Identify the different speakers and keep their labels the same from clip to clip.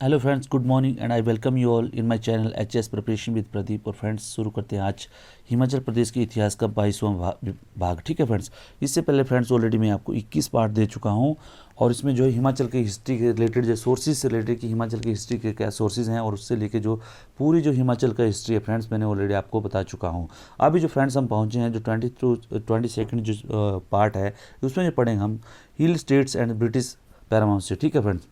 Speaker 1: Hello friends, good morning and I welcome you all in my channel HS preparation with Pradeep. और friends, शुरू करते हैं आज हिमाचल प्रदेश के इतिहास का 22वां भाग। ठीक है फ्रेंड्स, इससे पहले फ्रेंड्स ऑलरेडी मैं आपको 21 पार्ट दे चुका हूं और इसमें जो है हिमाचल की हिस्ट्री के रिलेटेड जो सोर्सेज से रिलेटेड कि हिमाचल की हिस्ट्री के क्या सोर्सेज हैं और उससे लेके जो पूरी जो हिमाचल का हिस्ट्री है फ्रेंड्स मैंने ऑलरेडी आपको बता चुका हूँ। अभी जो फ्रेंड्स हम पहुँचे हैं जो 22nd जो पार्ट है उसमें जो पढ़ेंगे हम हिल स्टेट्स एंड ब्रिटिश पैरामाउंट। ठीक है फ्रेंड्स,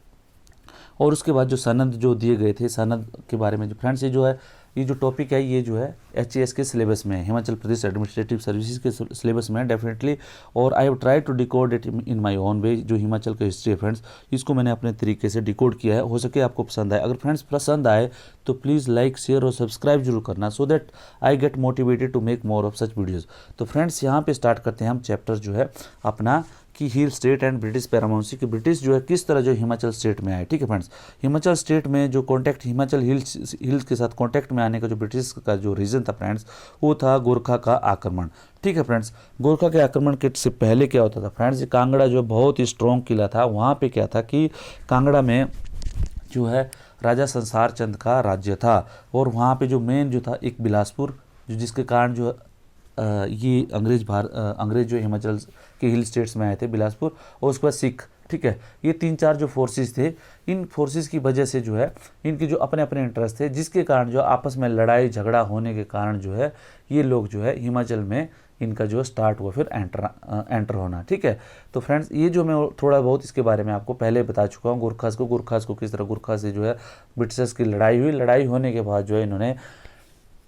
Speaker 1: और उसके बाद जो सनद जो दिए गए थे सनद के बारे में जो फ्रेंड्स ये जो टॉपिक है ये जो है एचएएस के सिलेबस में है, हिमाचल प्रदेश एडमिनिस्ट्रेटिव सर्विसेज के सिलेबस में है डेफिनेटली। और I have try to decode it in my own way. जो हिमाचल का हिस्ट्री है फ्रेंड्स इसको मैंने अपने तरीके से डिकोड किया है। हो सके आपको पसंद आए। अगर फ्रेंड्स पसंद आए तो प्लीज़ लाइक शेयर और सब्सक्राइब जरूर करना so that I get motivated to make more of such videos. तो फ्रेंड्स यहाँ पे स्टार्ट करते हैं हम चैप्टर जो है अपना कि hill state and British paramountcy कि ब्रिटिश जो है किस तरह जो हिमाचल स्टेट में आए। ठीक है फ्रेंड्स, हिमाचल स्टेट में जो कॉन्टैक्ट हिमाचल हिल्स के साथ कॉन्टैक्ट में आने का जो ब्रिटिश का जो रीज़न था फ्रेंड्स वो था गोरखा का आक्रमण। ठीक है फ्रेंड्स, गोरखा के आक्रमण के से पहले क्या होता था फ्रेंड्स, कांगड़ा जो बहुत ही स्ट्रॉन्ग किला था। वहाँ पे क्या था कि कांगड़ा में जो है राजा संसार चंद का राज्य था और वहाँ पे जो मेन जो था एक बिलासपुर जो जिसके कारण जो ये अंग्रेज जो हिमाचल के हिल स्टेट्स में आए थे बिलासपुर और उसके बाद सिख। ठीक है, ये 3-4 जो फोर्सेस थे इन फोर्सेस की वजह से जो है इनके जो अपने अपने इंटरेस्ट थे जिसके कारण जो आपस में लड़ाई झगड़ा होने के कारण जो है ये लोग जो है हिमाचल में इनका जो स्टार्ट हुआ फिर एंटर होना। ठीक है, तो फ्रेंड्स ये जो मैं थोड़ा बहुत इसके बारे में आपको पहले बता चुका हूँ। गुरखास को किस तरह गुरखा से जो है ब्रिटिशर्स की लड़ाई हुई। लड़ाई होने के बाद जो है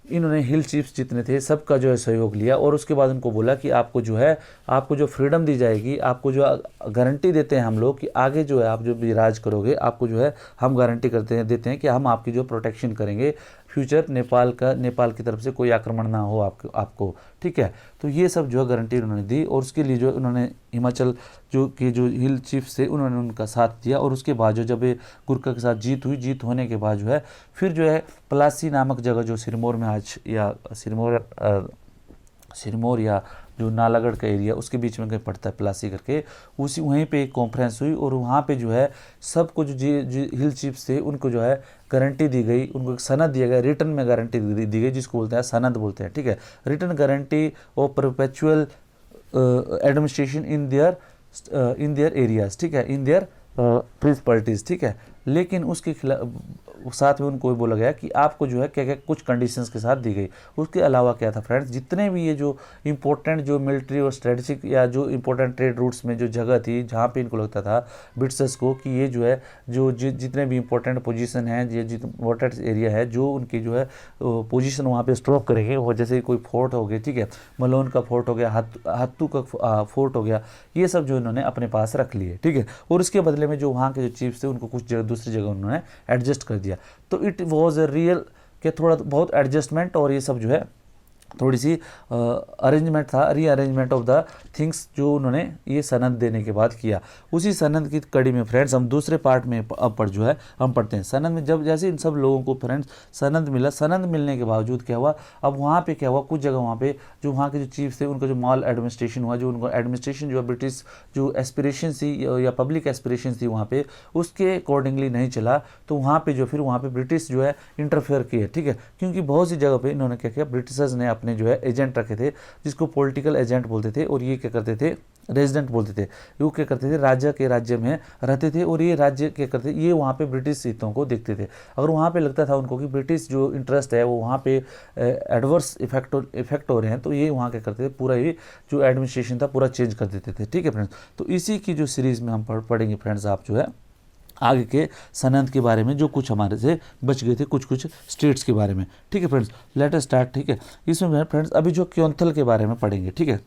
Speaker 1: इन्होंने हिल चीफ्स जितने थे सबका जो है सहयोग लिया और उसके बाद उनको बोला कि आपको जो फ्रीडम दी जाएगी, आपको जो गारंटी देते हैं हम लोग कि आगे जो है आप जो भी राज करोगे आपको जो है हम गारंटी देते हैं कि हम आपकी जो प्रोटेक्शन करेंगे फ्यूचर नेपाल की तरफ से कोई आक्रमण ना हो आपको। ठीक है, तो ये सब जो है गारंटी उन्होंने दी और उसके लिए जो उन्होंने हिमाचल जो हिल चीफ्स थे उन्होंने उनका साथ दिया। और उसके बाद जो जब ये गुरखा के साथ जीत होने के बाद जो है फिर जो है पलासी नामक जगह जो सिरमौर में आज या सिरमौर या जो नालागढ़ का एरिया उसके बीच में कहीं पड़ता है पलासी करके, उसी वहीं पे एक कॉन्फ्रेंस हुई और वहाँ पे जो है सबको जो हिल चीफ्स थे उनको जो है गारंटी दी गई, उनको एक सनद दिया गया, रिटर्न में गारंटी दी गई जिसको बोलते हैं सनद बोलते हैं। ठीक है, return guarantee of perpetual administration in their areas. ठीक है, इन देयर प्रिंसिपलिटीज। ठीक है, लेकिन उसके साथ में उनको बोला गया कि आपको जो है क्या क्या कुछ कंडीशंस के साथ दी गई। उसके अलावा क्या था फ्रेंड्स, जितने भी ये जो इंपॉर्टेंट जो मिलिट्री और स्ट्रेटेजिक या जो इंपॉर्टेंट ट्रेड रूट्स में जो जगह थी जहाँ पे इनको लगता था ब्रिटिशर्स को कि ये जो है जो जितने भी इंपॉर्टेंट पोजीशन है ये इंपॉर्टेंट एरिया है जो उनकी जो है पोजीशन वहाँ पे स्ट्रॉक करेंगे वो जैसे कोई फोर्ट हो गया, ठीक है, मलोन का फोर्ट हो गया, हत्तू का फोर्ट हो गया, ये सब जो इन्होंने अपने पास रख लिए। ठीक है, और इसके बदले में जो वहाँ के जो चीफ्स थे उनको कुछ जगह दूसरी जगह उन्होंने एडजस्ट कर दिया। तो इट वॉज अ रियल के थोड़ा बहुत एडजस्टमेंट और ये सब जो है थोड़ी सी अरेंजमेंट था, रीअरेंजमेंट ऑफ द थिंग्स जो उन्होंने ये सनद देने के बाद किया। उसी सनद की कड़ी में फ्रेंड्स हम दूसरे पार्ट में अब पर जो है हम पढ़ते हैं सनद में। जब जैसे इन सब लोगों को फ्रेंड्स सनद मिला, सनद मिलने के बावजूद क्या हुआ, अब वहाँ पे क्या हुआ, कुछ जगह वहाँ पे जो वहाँ के जो चीफ थे उनका जो माल एडमिनिस्ट्रेशन हुआ, जो उनको एडमिनिस्ट्रेशन जो ब्रिटिश जो एस्पिरेशन थी या पब्लिक एस्पिरेशन थी वहाँ पे उसके अकॉर्डिंगली नहीं चला। तो वहाँ पे जो फिर वहाँ पे ब्रिटिश जो है इंटरफेयर किए। ठीक है, क्योंकि बहुत सी जगह पे इन्होंने क्या किया, ब्रिटिशर्स ने अपने जो है एजेंट रखे थे जिसको पॉलिटिकल एजेंट बोलते थे और ये क्या करते थे रेजिडेंट बोलते थे। वो क्या करते थे राज्य में रहते थे और ये राज्य क्या करते ये वहाँ पे ब्रिटिश हितों को देखते थे। अगर वहाँ पे लगता था उनको कि ब्रिटिश जो इंटरेस्ट है वो वहाँ पे एडवर्स इफेक्ट हो रहे हैं तो ये वहाँ क्या करते थे पूरा ये जो एडमिनिस्ट्रेशन था पूरा चेंज कर देते थे। ठीक है फ्रेंड्स, तो इसी की जो सीरीज़ में हम पढ़ेंगे फ्रेंड्स आप जो है आगे के सनद के बारे में जो कुछ हमारे से बच गए थे कुछ स्टेट्स के बारे में। ठीक है फ्रेंड्स, लेट अस स्टार्ट। ठीक है, इसमें फ्रेंड्स अभी जो क्योंथल के बारे में पढ़ेंगे। ठीक है,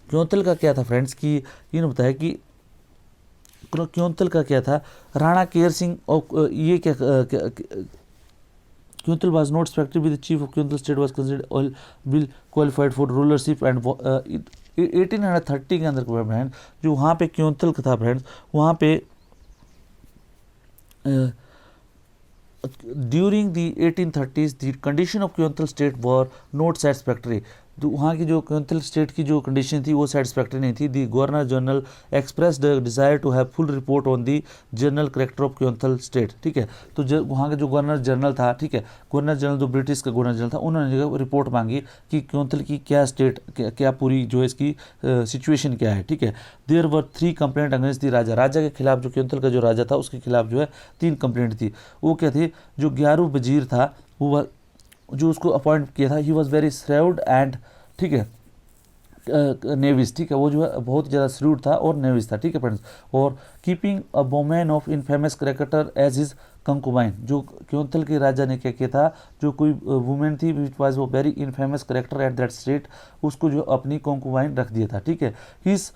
Speaker 1: क्योंथल का क्या था फ्रेंड्स कि इन्होंने बताया कि क्योंथल का क्या था, राणा केयर सिंह और ये क्या Keonthal was not expected with the chief of Keonthal state was considered all will qualified for rulership and 1830 के अंदर फ्रेंड्स जो वहाँ पे क्योंथल का था फ्रेंड्स वहाँ पे during the 1830s the condition of Kyonthal state were not satisfactory। तो वहाँ की जो क्योंथल स्टेट की जो कंडीशन थी वो सेटिस्फैक्ट्री नहीं थी। The governor general express the desire to have full report on the general character of Keonthal state, ठीक है। तो वहाँ का जो गवर्नर जनरल था, ठीक है, गवर्नर जनरल जो ब्रिटिश का गवर्नर जनरल था, उन्होंने रिपोर्ट मांगी कि क्योंथल की क्या स्टेट, क्या पूरी जो है इसकी सिचुएशन क्या है, ठीक है। There were 3 complaint against the raja, राजा के खिलाफ, जो क्योंथल का जो राजा था उसके खिलाफ जो है 3 कंप्लेंट थी। वो क्या थी, जो ग्यारू वजीर था वो जो उसको अपॉइंट किया था, ही वॉज वेरी श्रेव्ड एंड, ठीक है, नेविस, ठीक है, वो जो है बहुत ज़्यादा श्रूड था और नेविस था, ठीक है फ्रेंड्स। और keeping a women of infamous character as his concubine, जो क्योंथल के राजा ने क्या किया था, जो कोई वुमेन थी विच वाज वो very infamous character at that state, उसको जो अपनी कंकुबाइन रख दिया था, ठीक है। हिज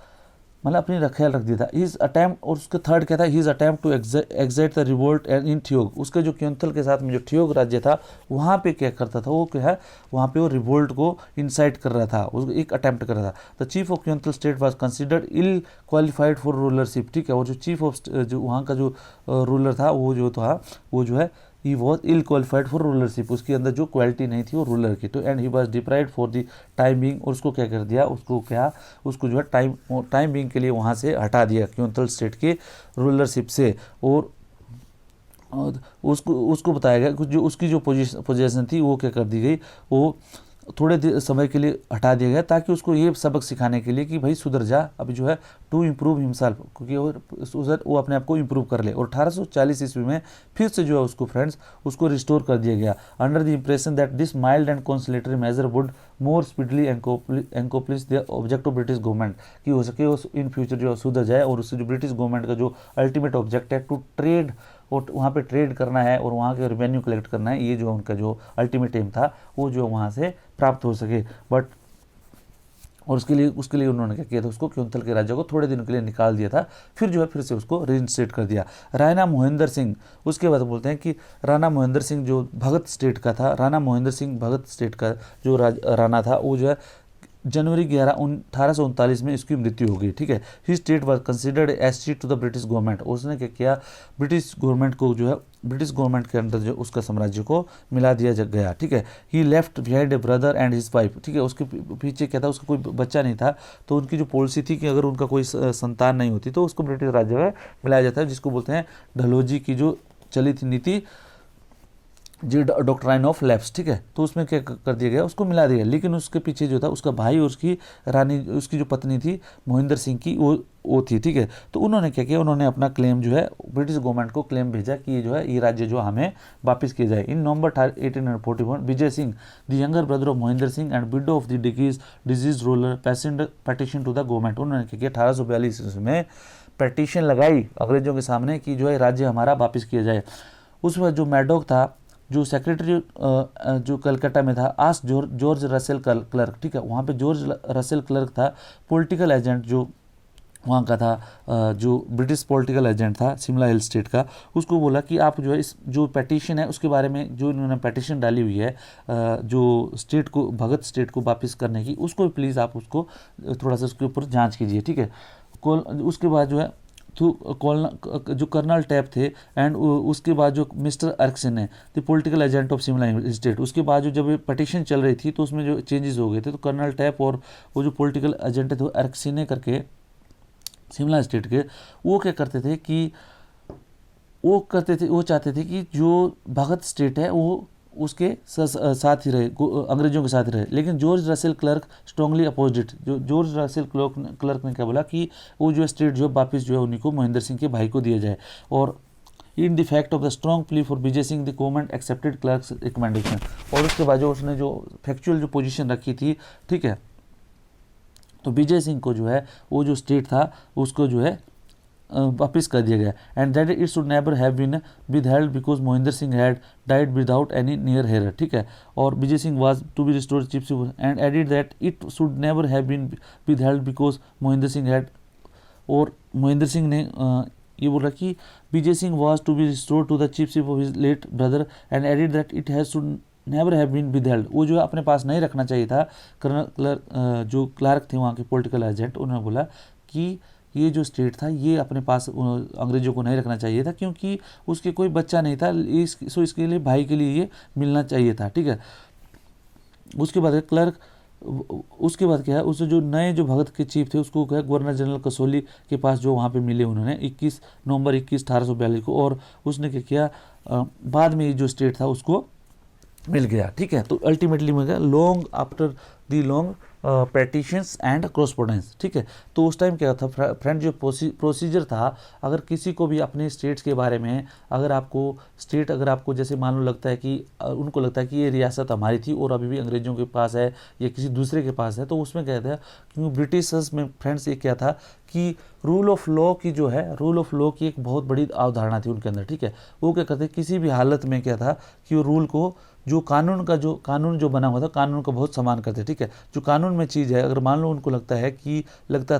Speaker 1: मतलब अपनी ख्याल रख दिया था। हिज अटैम्प्ट, और उसका थर्ड क्या था, his attempt to excite the revolt and in Theog, उसके जो क्योंथल के साथ में जो ठियोग राज्य था वहाँ पे क्या करता था, वो क्या है, वहाँ पे वो रिवोल्ट को इंसाइट कर रहा था, उसको एक अटैम्प्ट कर रहा था। The chief of Keonthal state was considered ill qualified for rulership, ठीक है, और जो चीफ ऑफ जो वहाँ का जो रूलर था वो जो है ही was ill qualified for rulership, उसके अंदर जो क्वालिटी नहीं थी वो रूलर की, तो and he was deprived for the time being, और उसको क्या कर दिया, उसको जो है टाइम बीइंग के लिए वहाँ से हटा दिया क्योंथल स्टेट के रूलरशिप से। और उसको बताया गया जो उसकी जो पोजीशन थी वो क्या कर दी गई, वो थोड़े समय के लिए हटा दिया गया, ताकि उसको ये सबक सिखाने के लिए कि भाई सुधर जा, अभी जो है टू इम्प्रूव हिमसेल्फ, क्योंकि वो अपने आप को इम्प्रूव कर ले। और 1840 ईस्वी में फिर से जो है उसको फ्रेंड्स उसको रिस्टोर कर दिया गया, under the impression that this mild and consolatory measure would more speedily accomplish the object of British government, कि हो सके वो इन फ्यूचर जो सुधर जाए, और उससे जो ब्रिटिश गवर्नमेंट का जो अल्टीमेट ऑब्जेक्ट है टू ट्रेड, और वहाँ पे ट्रेड करना है और वहाँ के रेवेन्यू कलेक्ट करना है, ये जो उनका जो अल्टीमेट एम था वो जो वहाँ से प्राप्त हो सके। बट और उसके लिए उन्होंने क्या किया था, उसको क्योंथल के राजा को थोड़े दिनों के लिए निकाल दिया था, फिर जो है फिर से उसको रीइंस्टेट कर दिया। राणा मोहिंदर सिंह, उसके बाद बोलते हैं कि राणा मोहिंदर सिंह जो भगत स्टेट का था, राणा मोहिंदर सिंह भगत स्टेट का जो राणा था, वो जो है जनवरी 11 1839 में इसकी मृत्यु हो गई, ठीक है। He state was considered as escheat to the British government, उसने क्या किया, ब्रिटिश गवर्नमेंट को जो है ब्रिटिश गवर्नमेंट के अंदर जो उसका साम्राज्य को मिला दिया गया, ठीक है। He left behind a brother and his wife, ठीक है, उसके पीछे क्या था, उसका कोई बच्चा नहीं था, तो उनकी जो पॉलिसी थी कि अगर उनका कोई संतान नहीं होती तो उसको ब्रिटिश राज्य में मिलाया जाता है, जिसको बोलते हैं डलहौजी की जो चली थी नीति, जी डॉक्ट्राइन ऑफ लैप्स, ठीक है। तो उसमें क्या कर दिया गया, उसको मिला दिया, लेकिन उसके पीछे जो था उसका भाई और उसकी रानी, उसकी जो पत्नी थी मोहिंदर सिंह की, वो थी, ठीक है। तो उन्होंने क्या किया, उन्होंने अपना क्लेम जो है ब्रिटिश गवर्नमेंट को क्लेम भेजा कि ये जो है ये राज्य जो हमें वापस किया जाए। In November 1841 Vijay Singh the younger brother of Mohinder Singh and widow of the deceased ruler petition to the government, उन्होंने क्या किया 1842 में पेटिशन लगाई अंग्रेजों के सामने कि जो है राज्य हमारा वापस किया जाए। उस वक्त जो मैडॉक था, जो सेक्रेटरी जो कलकत्ता में था, आस जॉर्ज रसेल क्लर्क, ठीक है, वहाँ पे जॉर्ज रसेल क्लर्क था, पॉलिटिकल एजेंट जो वहाँ का था, जो ब्रिटिश पॉलिटिकल एजेंट था शिमला हिल स्टेट का, उसको बोला कि आप जो है इस जो पेटिशन है उसके बारे में, जो इन्होंने पेटिशन डाली हुई है जो स्टेट को, भगत स्टेट को वापस करने की, उसको प्लीज़ आप उसको थोड़ा सा उसके ऊपर जाँच कीजिए, ठीक है। उसके बाद जो है जो कर्नल टैप थे एंड उसके बाद जो मिस्टर अर्कसन है the political agent of Shimla state, उसके बाद जो जब पटिशन चल रही थी तो उसमें जो चेंजेस हो गए थे, तो कर्नल टैप और वो जो पॉलिटिकल एजेंट थे अर्कसन करके शिमला स्टेट के, वो क्या करते थे कि वो चाहते थे कि जो भगत स्टेट है वो उसके साथ ही रहे, अंग्रेजों के साथ ही रहे। लेकिन George Russell clerk strongly opposite, जो जॉर्ज रसेल क्लर्क ने क्या बोला कि वो जो स्टेट जो वापस जो है उन्हीं को मोहिंदर सिंह के भाई को दिया जाए। और in the fact of the strong plea for Vijay Singh the government accepted clerks recommendation, और उसके बाद जो उसने जो फैक्चुअल जो पोजीशन रखी थी, ठीक है, तो विजय सिंह को जो है वो जो स्टेट था उसको जो है वापिस कर दिया गया। And that it should never have been withheld because Mohinder Singh had died without any near heir, ठीक है। और Vijay Singh was to be restored chief and added that it should never have been withheld because Mohinder Singh had, और मोहिंदर सिंह ने ये बोल रहा कि Vijay Singh was to be restored to the chief of his late brother and added that it has should never have been withheld, वो जो है अपने पास नहीं रखना चाहिए था। जो क्लार्क थे वहाँ के पॉलिटिकल एजेंट, उन्होंने बोला कि ये जो स्टेट था ये अपने पास अंग्रेजों को नहीं रखना चाहिए था, क्योंकि उसके कोई बच्चा नहीं था, इसके लिए भाई के लिए ये मिलना चाहिए था, ठीक है। उसके बाद क्लर्क उसके बाद क्या है, उस जो नए जो भगत के चीफ थे उसको क्या गवर्नर जनरल कसौली के पास जो वहाँ पे मिले उन्होंने 21 नवंबर 1842 को, और उसने क्या किया, बाद में ये जो स्टेट था उसको मिल गया। ठीक है, तो अल्टीमेटली मिल गया long after the long petitions and correspondence. ठीक है, तो उस टाइम क्या था फ्रेंड, जो प्रोसीजर था, अगर किसी को भी अपने स्टेट्स के बारे में, अगर आपको जैसे मान लो लगता है कि उनको लगता है कि ये रियासत हमारी थी और अभी भी अंग्रेजों के पास है या किसी दूसरे के पास है, तो उसमें क्या था, क्योंकि ब्रिटिशर्स में फ्रेंड्स ये क्या था कि रूल ऑफ लॉ की जो है, रूल ऑफ लॉ की एक बहुत बड़ी अवधारणा थी उनके अंदर। ठीक है, वो क्या करते, किसी भी हालत में क्या था कि वो रूल को, जो कानून जो बना हुआ था, कानून को बहुत सम्मान करते। ठीक है, जो कानून में चीज़ है, अगर मान लो उनको लगता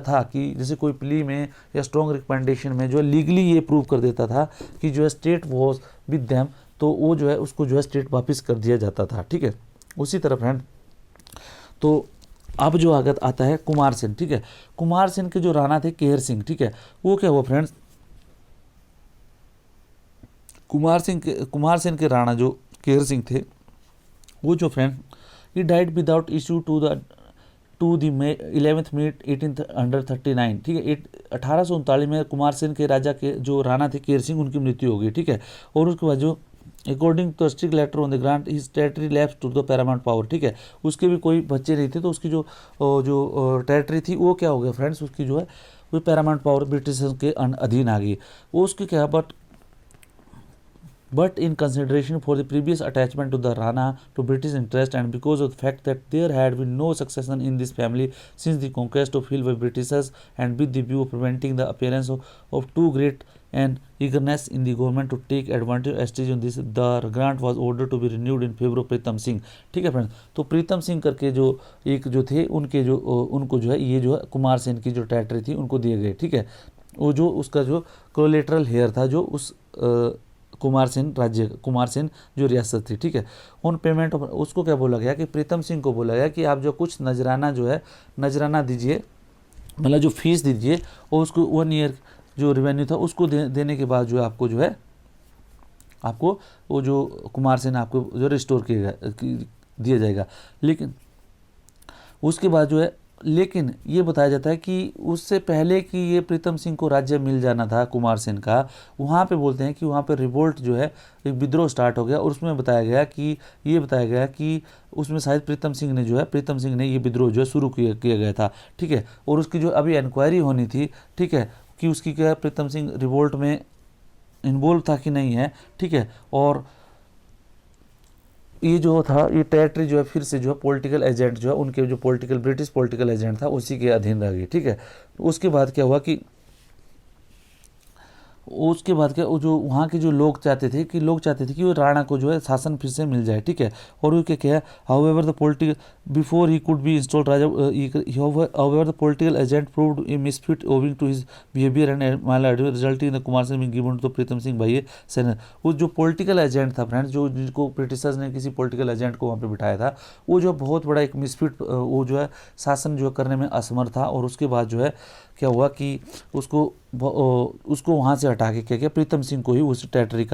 Speaker 1: था कि जैसे कोई प्ली में या स्ट्रॉन्ग रिकमेंडेशन में जो लीगली ये प्रूव कर देता था कि जो है स्टेट वॉज विद देम, तो वो जो है उसको जो है स्टेट वापस कर दिया जाता था। ठीक है, उसी तरह फ्रेंड, तो अब जो आगत आता है कुमार सेन। ठीक है, कुमार सेन के जो राणा थे केहर सिंह। ठीक है, वो क्या हुआ फ्रेंड्स, कुमार सेन के राणा जो केहर सिंह थे, वो जो friend, he died without issue to the 11th May 1839। ठीक है, 1839 में कुमार सेन के राजा के जो राणा थे केहर सिंह, उनकी मृत्यु हो गई। ठीक है, और उसके बाद जो according to strict letter on the grant his territory lapse to the paramount power. ठीक है, उसके भी कोई बच्चे नहीं थे, तो उसकी जो टेरिटरी थी वो क्या हो गया फ्रेंड्स, उसकी जो है वो पैरामाउंट पावर ब्रिटिश के अधीन आ गई। वो उसकी क्या, but in consideration for the previous attachment to the Rana to British interest, and because of the fact that there had been no succession in this family since the conquest of hill by Britishers, and with the view of preventing the appearance of too great an eagerness in the government to take advantage on this, the grant was ordered to be renewed in favor of Pritam Singh. ठीक है friends, तो प्रीतम सिंह करके जो एक जो थे उनको जो है ये जो है कुमार सेन की जो टेरिटरी थी उनको दिए गए। ठीक है, वो जो उसका जो कोलेटरल हेयर था, जो उस कुमार सेन जो रियासत थी। ठीक है, उन पेमेंट उसको क्या बोला गया कि प्रीतम सिंह को बोला गया कि आप जो कुछ नजराना दीजिए, मतलब जो फीस दीजिए, और उसको 1 ईयर जो रेवेन्यू था उसको देने के बाद जो है आपको वो जो कुमार सेन आपको जो रिस्टोर दिया जाएगा। लेकिन उसके बाद जो है, लेकिन ये बताया जाता है कि उससे पहले कि ये प्रीतम सिंह को राज्य मिल जाना था कुमार सेन का, वहाँ पे बोलते हैं कि वहाँ पे रिवोल्ट जो है, एक विद्रोह स्टार्ट हो गया, और उसमें बताया गया कि उसमें शायद प्रीतम सिंह ने ये विद्रोह जो है शुरू किया गया था। ठीक है, और उसकी जो अभी इंक्वायरी होनी थी, ठीक है, कि उसकी क्या प्रीतम सिंह रिवोल्ट में इन्वॉल्व था कि नहीं है। ठीक है, और ये जो था, ये टेरिटरी जो है फिर से जो है पॉलिटिकल एजेंट जो है उनके जो ब्रिटिश पॉलिटिकल एजेंट था उसी के अधीन रह गई। ठीक है, उसके बाद क्या हुआ कि वो जो वहाँ के जो लोग चाहते थे कि वो राणा को जो है शासन फिर से मिल जाए। ठीक है, और वो क्या है, however the political before he could be installed raja, however the political agent proved a misfit owing to his behaviour and my lordy, resulting in the Kumar Singh being given to Pritam Singh by a senate. वो जो पॉलिटिकल एजेंट था friends, जो जिनको Britishers ने किसी political agent को वहाँ पे बिठाया था, वो जो बहुत बड़ा एक मिसफिट, वो जो है शासन जो करने में असमर्थ था, और उसके बाद जो है क्या हुआ कि उसको वहाँ से हटा के क्या किया, प्रीतम सिंह को ही उस टेरिटरी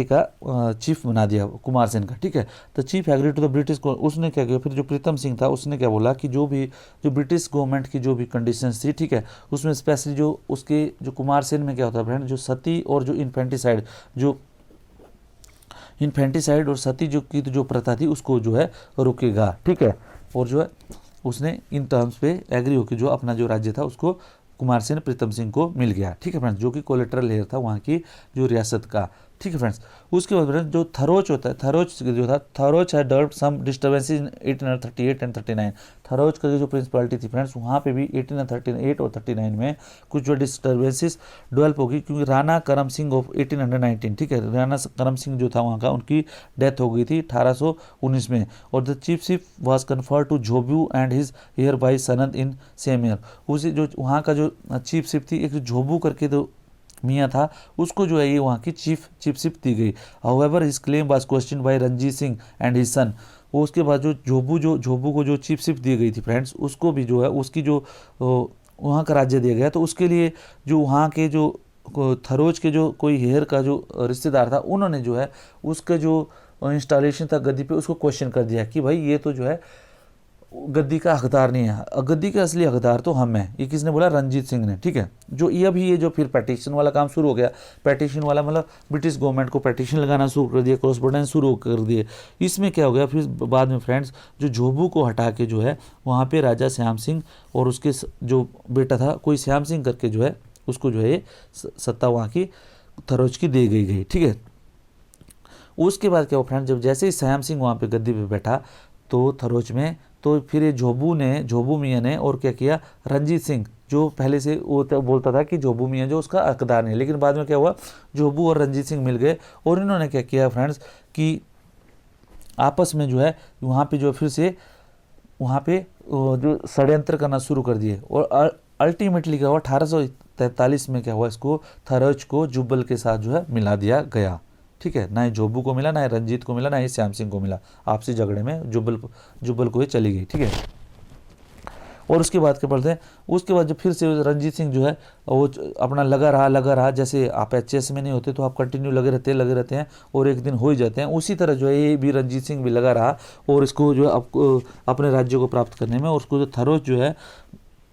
Speaker 1: का चीफ बना दिया कुमार सेन का। ठीक है, तो chief agree to the British को, उसने क्या किया, फिर जो प्रीतम सिंह था उसने क्या बोला कि जो ब्रिटिश गवर्नमेंट की जो भी कंडीशंस थी, ठीक है, उसमें स्पेशली जो कुमार सेन में क्या होता है फ्रेंड, जो सती और जो इन्फेंटिसाइड और सती जो प्रथा थी उसको जो है रोकेगा। ठीक है, और जो है उसने इन टर्म्स पे एग्री होकर जो अपना जो राज्य था उसको कुमार सेन प्रीतम सिंह को मिल गया। ठीक है फ्रेंड्स, जो कि कोलेटरल हेयर था वहाँ की जो रियासत का। ठीक है फ्रेंड्स, उसके बाद फ्रेंड्स जो थरोच होता है, थरोच है developed some disturbances in 1838 and 39। Tharoch का जो प्रिंसिपलिटी थी फ्रेंड्स, वहाँ पे भी 1838 और 39 में कुछ जो डिस्टर्बेंसेस डेवलप होगी, क्योंकि राणा करम सिंह ऑफ 1819, ठीक है, राणा करम सिंह जो था वहाँ का, उनकी डेथ हो गई थी 1819 में, और the chiefship was conferred to Jhobu and his heir by sanad in same year. उसी जो वहाँ का जो चीफशिप थी, एक जो झोबू करके तो मियाँ था, उसको जो है ये वहाँ की चीफशिप दी गई। However his claim was question by Ranjit Singh and his son. वो उसके बाद जो झोबू को जो चीफशिप दी गई थी फ्रेंड्स, उसको भी जो है उसकी जो वहाँ का राज्य दिया गया, तो उसके लिए जो वहाँ के जो थरोज के जो कोई हेयर का जो रिश्तेदार था, उन्होंने जो है उसका जो इंस्टॉलेशन था गद्दी पे, उसको क्वेश्चन कर दिया कि भाई ये तो जो है गद्दी का हकदार नहीं है, गद्दी के असली हकदार तो हम हैं। ये किसने बोला? रंजीत सिंह ने, ठीक है। जो ये अभी ये जो फिर पेटिशन वाला काम शुरू हो गया, पेटिशन वाला मतलब ब्रिटिश गवर्नमेंट को पेटिशन लगाना शुरू कर दिया, कॉरेस्पोंडेंस शुरू कर दिए। इसमें क्या हो गया फिर बाद में फ्रेंड्स, जो झोबू को हटा के जो है वहाँ पे राजा श्याम सिंह और उसके जो बेटा था कोई श्याम सिंह करके जो है उसको जो है ये सत्ता वहाँ की थरोच की दे गई, ठीक है। उसके बाद क्या हुआ फ्रेंड्स, जब जैसे ही श्याम सिंह वहाँ पे गद्दी पे बैठा तो थरोच में, तो फिर ये झोबू मियाँ ने और क्या किया, रंजीत सिंह जो पहले से वो बोलता था कि झोबू मियाँ जो उसका हकदार नहीं, लेकिन बाद में क्या हुआ, झोबू और रंजीत सिंह मिल गए और इन्होंने क्या किया फ्रेंड्स कि आपस में जो है वहाँ पे जो फिर से वहाँ पे जो षड्यंत्र करना शुरू कर दिए। और अल्टीमेटली क्या हुआ, 1843 में क्या हुआ, इसको थरोच को जुब्बल के साथ जो है मिला दिया गया, ठीक है। ना ही झोबू को मिला, ना ही रंजीत को मिला, ना ही श्याम सिंह को मिला। आपसी झगड़े में जुब्बल को ही चली गई, ठीक है। और उसके बाद क्या बोलते हैं, उसके बाद जो फिर से रंजीत सिंह जो है वो अपना लगा रहा, जैसे आप एचएस में नहीं होते तो आप कंटिन्यू लगे रहते हैं और एक दिन हो ही जाते हैं, उसी तरह जो है ये भी रंजीत सिंह भी लगा रहा और इसको जो है अपने राज्य को प्राप्त करने में। और उसको जो थरोच जो है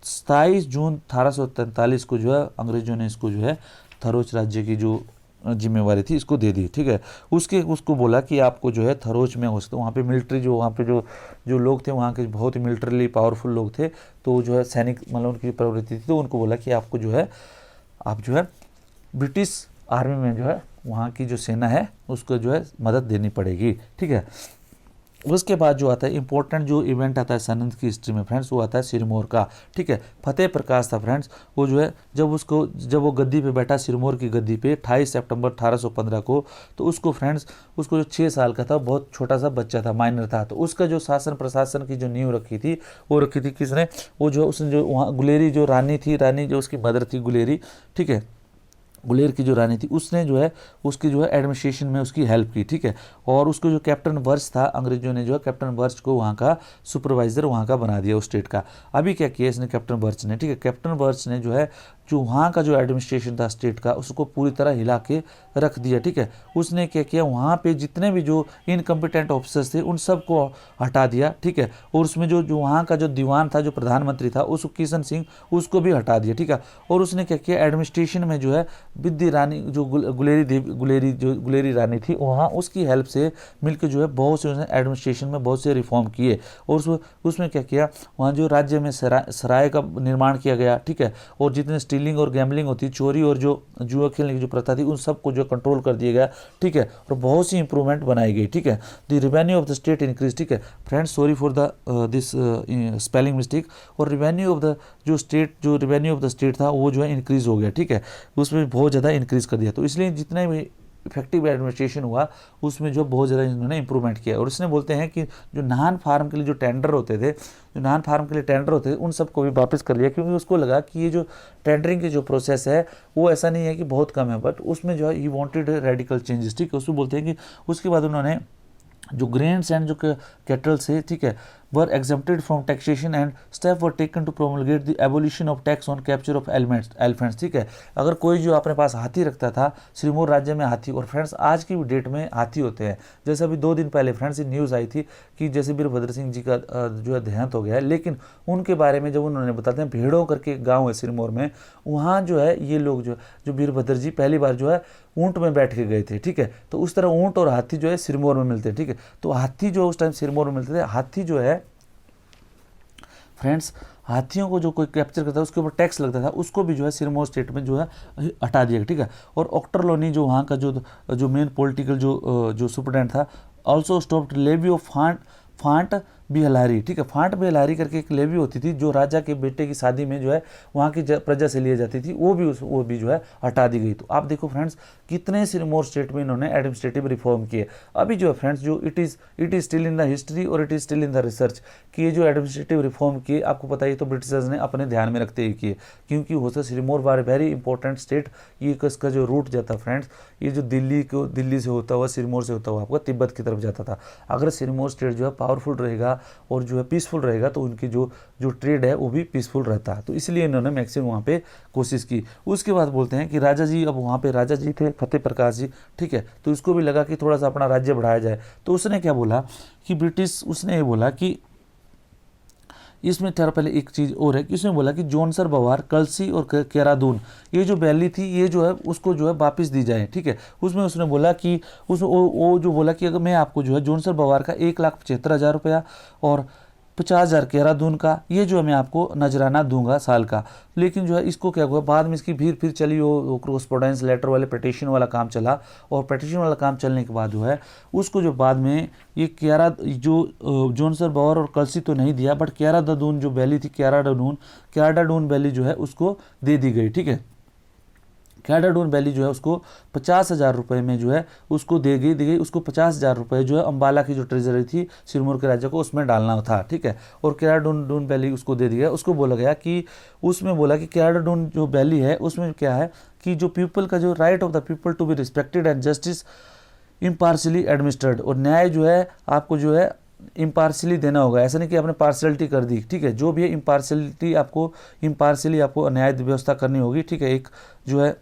Speaker 1: 27 जून 1843 को जो है अंग्रेजों ने इसको जो है थरोच राज्य की जो जिम्मेवारी थी इसको दे दी, ठीक है। उसको बोला कि आपको जो है थरोच में हो सकता, वहाँ पे मिलिट्री जो वहाँ पे जो लोग थे वहाँ के बहुत ही मिलिट्रीली पावरफुल लोग थे, तो जो है सैनिक मतलब उनकी प्रवृत्ति थी, तो उनको बोला कि आपको जो है आप जो है ब्रिटिश आर्मी में जो है वहाँ की जो सेना है उसको जो है मदद देनी पड़ेगी, ठीक है। उसके बाद जो आता है इंपॉर्टेंट जो इवेंट आता है सनद की हिस्ट्री में फ्रेंड्स, वो आता है सिरमौर का, ठीक है। फतेह प्रकाश था फ्रेंड्स, वो जो है जब वो गद्दी पे बैठा सिरमौर की गद्दी पे 28 सितंबर 1815 को, तो उसको फ्रेंड्स उसको जो 6 साल का था, बहुत छोटा सा बच्चा था, माइनर था, तो उसका जो शासन प्रशासन की जो नींव रखी थी वो रखी थी किसने, वो जो उसने जो वहाँ गुलेरी जो रानी थी, रानी जो उसकी मदर थी गुलेरी, ठीक है, गुलेर की जो रानी थी, उसने जो है उसकी जो है एडमिनिस्ट्रेशन में उसकी हेल्प की, ठीक है। और उसको जो कैप्टन वर्ष था, अंग्रेजों ने जो है कैप्टन वर्ष को वहाँ का सुपरवाइजर वहाँ का बना दिया उस स्टेट का। अभी क्या किया इसने कैप्टन वर्ष ने, ठीक है, कैप्टन वर्ष ने जो है जो वहाँ का जो एडमिनिस्ट्रेशन था स्टेट का उसको पूरी तरह हिला के रख दिया, ठीक है। उसने क्या किया, वहाँ पे जितने भी जो इनकम्पिटेंट ऑफिसर्स थे उन सबको हटा दिया, ठीक है। और उसमें जो वहाँ का जो दीवान था, जो प्रधानमंत्री था उस किशन सिंह, उसको भी हटा दिया, ठीक है। और उसने क्या किया, एडमिनिस्ट्रेशन में जो है बिद्दी रानी जो गुलेरी रानी थी वहाँ उसकी हेल्प से मिलकर जो है बहुत से उसने एडमिनिस्ट्रेशन में बहुत से रिफॉर्म किए। और उसमें क्या किया, वहाँ जो राज्य में सराय का निर्माण किया गया, ठीक है। और जितने स्टीलिंग और गैम्बलिंग होती, चोरी और जो जुआ खेलने की जो प्रथा थी, उन सबको जो कंट्रोल कर दिया गया, ठीक है। और बहुत सी इंप्रूवमेंट बनाई गई, ठीक है। The revenue of the state increase, ठीक है friends, sorry for the this spelling mistake. और रेवेन्यू ऑफ द जो रेवेन्यू ऑफ द स्टेट था वो जो है इंक्रीज हो गया, ठीक है, उसमें बहुत ज़्यादा इंक्रीज कर दिया। तो इसलिए जितने भी इफेक्टिव एडमिनिस्ट्रेशन हुआ उसमें जो बहुत ज़्यादा इन्होंने इंप्रूवमेंट किया। और इसने बोलते हैं कि जो नान फार्म के लिए जो टेंडर होते थे, उन सबको भी वापस कर लिया, क्योंकि उसको लगा कि ये जो टेंडरिंग की जो प्रोसेस है वो ऐसा नहीं है कि बहुत कम है, बट उसमें जो है ही वांटेड रेडिकल चेंजेस, ठीक है। उसको बोलते हैं कि उसके बाद उन्होंने जो ग्रेन्स एंड जो कैटल से, ठीक है, were exempted from taxation and steps were taken to promulgate the abolition of tax on capture of elephants, ठीक है। अगर कोई जो अपने पास हाथी रखता था, सिरमौर राज्य में हाथी, और फ्रेंड्स आज की डेट में हाथी होते हैं, जैसे अभी 2 दिन पहले फ्रेंड्स ये न्यूज़ आई थी कि जैसे वीरभद्र सिंह जी का जो है देहांत हो गया है, लेकिन उनके बारे में जब उन्होंने बताते हैं, भेड़ों करके गाँव है सिरमौर में, वहाँ जो है ये लोग जो वीरभद्र जी पहली बार जो है ऊँट में बैठ के गए थे, ठीक है। तो उस तरह ऊँट और हाथी जो है सिरमौर में मिलते हैं, ठीक है। तो हाथी जो उस टाइम सिरमौर में मिलते थे, हाथी जो है फ्रेंड्स, हाथियों को जो कोई कैप्चर करता है उसके ऊपर टैक्स लगता था, उसको भी जो है सिरमौर स्टेट में जो है हटा दिया, ठीक है। और ऑक्टरलोनी जो वहाँ का जो मेन पॉलिटिकल जो सुपरटेंडेंट था, ऑल्सो स्टॉप्ड लेवी ऑफ फांट बिहलारी, ठीक है। फांट बिहलारी करके एक लेवी होती थी जो राजा के बेटे की शादी में जो है वहाँ की प्रजा से लिए जाती थी, वो भी जो है हटा दी गई। तो आप देखो फ्रेंड्स कितने सिरमौर स्टेट में इन्होंने एडमिनिस्ट्रेटिव रिफॉर्म किए। अभी जो है फ्रेंड्स जो it is still in the history और it is still in the research कि ये जो एडमिनिस्ट्रेटिव रिफॉर्म किए, आपको पता है तो ब्रिटिशर्स ने अपने ध्यान में रखते हुए किए, क्योंकि हो सकता सिरमौर बार वेरी इंपॉर्टेंट स्टेट, ये इसका जो रूट जाता फ्रेंड्स, ये जो दिल्ली से होता हुआ, सिरमौर से होता हुआ आपका तिब्बत की तरफ जाता था। अगर सिरमौर स्टेट जो है पावरफुल रहेगा, और जो है पीसफुल रहेगा तो उनकी जो जो ट्रेड है वो भी पीसफुल रहता है। तो इसलिए इन्होंने मैक्सिमम वहाँ पे कोशिश की। उसके बाद बोलते हैं कि राजा जी, अब वहाँ पे राजा जी थे फतेह प्रकाश जी, ठीक है, तो इसको भी लगा कि थोड़ा सा अपना राज्य बढ़ाया जाए। तो उसने क्या बोला कि ब्रिटिश, उसने ये बोला कि इसमें थोड़ा पहले एक चीज़ और है कि उसने बोला कि जोनसर बवार, कलसी और केरादून, ये जो वैली थी ये जो है उसको जो है वापस दी जाए, ठीक है। उसमें उसने बोला कि उसमें वो जो बोला कि अगर मैं आपको जो है जोनसर बवार का 1,75,000 रुपया और 50,000 केरादून का, ये जो है मैं आपको नजराना दूंगा साल का। लेकिन जो है इसको क्या हुआ, बाद में इसकी फिर चली, वो कोरस्पोंडेंस लेटर वाले पिटीशन वाला काम चला, और पिटीशन वाला काम चलने के बाद जो है उसको जो बाद में ये जोनसर बवार और कलसी तो नहीं दिया, बट केराडून जो वैली थी, केराडाडून वैली जो है उसको दे दी गई, ठीक है। केराडाडून वैली जो है उसको 50,000 रुपये में जो है उसको दी गई। उसको 50,000 रुपये जो है अम्बाला की जो ट्रेजरी थी सिरमौर के राज्य को, उसमें डालना था, ठीक है। और केराडाडून वैली उसको दे दिया। उसको बोला गया कि उसमें बोला कि केराडाडून जो वैली है उसमें क्या है कि जो पीपल का जो right of the people to be respected and justice impartially administered, और न्याय जो है आपको जो है इम्पार्शली देना होगा। ऐसा नहीं कि आपने पार्शलिटी कर दी, ठीक है। जो भी है इम्पार्शलिटी इम्पार्शली आपको न्याय व्यवस्था करनी होगी, ठीक है। एक जो है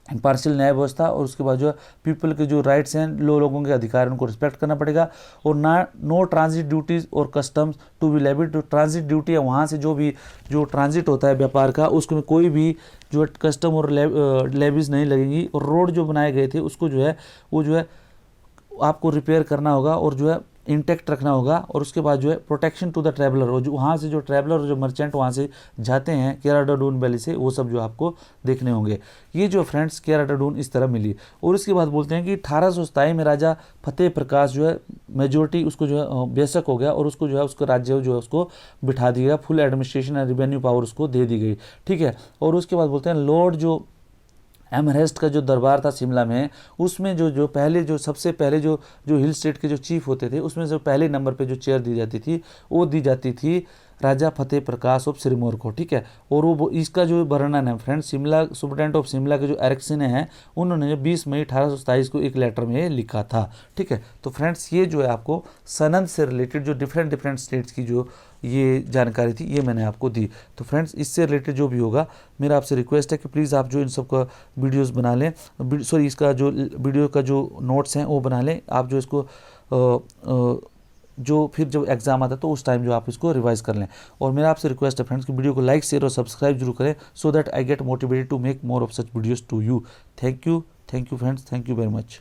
Speaker 1: इम्पार्शियल न्याय व्यवस्था, और उसके बाद जो है पीपल के जो राइट्स हैं, लोगों के अधिकार, उनको रिस्पेक्ट करना पड़ेगा। और नो ट्रांजिट ड्यूटीज़ और कस्टम्स टू बी लेविड। जो ट्रांजिट ड्यूटी है, वहाँ से जो ट्रांजिट होता है व्यापार का, उसमें कोई भी जो कस्टम और लेवीज नहीं लगेंगी। और रोड जो बनाए गए थे उसको जो है वो जो है आपको रिपेयर करना होगा और जो है इंटेक्ट रखना होगा। और उसके बाद जो है प्रोटेक्शन टू द ट्रैवलर, और जो वहाँ से जो ट्रैवलर और जो मर्चेंट वहाँ से जाते हैं केराडाडून वैली से, वो सब जो आपको देखने होंगे। ये जो फ्रेंड्स केराडाडून इस तरह मिली। और उसके बाद बोलते हैं कि 1827 में राजा फतेह प्रकाश जो है मेजोरिटी उसको जो है बेशक हो गया, और उसको जो है उसको राज्य जो है उसको बिठा दिया गया, full administration and revenue power उसको दे दी गई, ठीक है। और उसके बाद बोलते हैं लॉर्ड जो एमहेस्ट का जो दरबार था शिमला में, उसमें जो सबसे पहले जो हिल स्टेट के जो चीफ होते थे, उसमें जो पहले नंबर पे जो चेयर दी जाती थी वो दी जाती थी राजा फतेह प्रकाश ऑफ सिरमौर को, ठीक है। और वो इसका जो वर्णन है friends, Shimla superintendent of Shimla के जो एरिक्सन हैं, उन्होंने 20 मई 1827 को एक लेटर में लिखा था, ठीक है। तो फ्रेंड्स ये जो है आपको सनद से रिलेटेड जो डिफरेंट स्टेट्स की जो ये जानकारी थी, ये मैंने आपको दी। तो फ्रेंड्स इससे रिलेटेड जो भी होगा, मेरा आपसे रिक्वेस्ट है कि प्लीज़ आप जो इन सब का वीडियोस बना लें, सॉरी इसका जो वीडियो का जो नोट्स हैं वो बना लें आप, जो इसको जो फिर जब एग्जाम आता है तो उस टाइम जो आप इसको रिवाइज कर लें। और मेरा आपसे रिक्वेस्ट है फ्रेंड्स कि वीडियो को लाइक, शेयर और सब्सक्राइब जरूर करें, so that I get motivated to make more of such videos to you. Thank you friends, thank you very much.